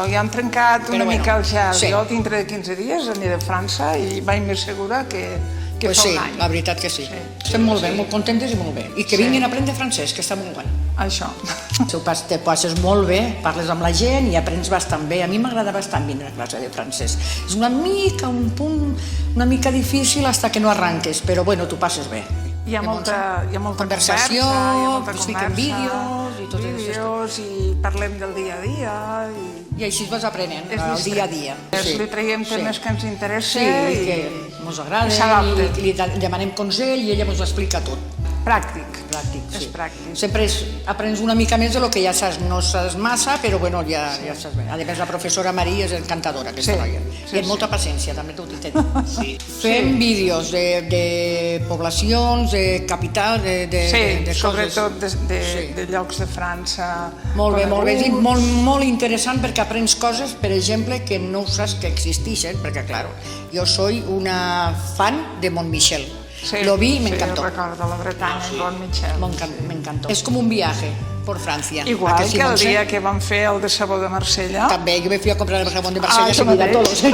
Ja han trencat una mica el gel. sí. Jo dintre de 15 dies aniré a França i vaig més segura que fa Sí, un any. la veritat que sí. Estem molt bé, molt contentes i molt bé. I que vinguin a aprendre francès, que està molt guai. Això. Te passes molt bé, parles amb la gent i aprens bastant bé. A mi m'agrada bastant vindre a classe de francès. És una mica, un punt una mica difícil fins que no arranques, però bueno, tu passes bé. Hi ha molta conversació, es fiquen vídeos i tot vídeos i parlem del dia a dia. I així vas aprenent, el dia a dia. Li traiem temes que ens interessen i que ens agraden, i li demanem consell i ella ens ho explica tot. Pràctic. És sí. Pràctic. Sempre aprens una mica més del que ja saps, no saps massa, però bueno, ja saps bé. A més, la professora Maria és encantadora, aquesta noia. I amb molta paciència, també t'ho dic. Fem vídeos de poblacions, de capital, de coses. Sobretot de llocs de França. Molt bé, molt interessant perquè aprens coses, per exemple, que no saps que existeixen, perquè, clar, jo soy una fan de Montmichel. Lo vi y me encantó. Sí, recordo la Bretanya, Montmichel. Me encantó. Es como un viaje por Francia. Igual que el dia que vam fer el de sabó de Marsella. També, yo me fui a comprar el jabón de Marsella seguida a todos.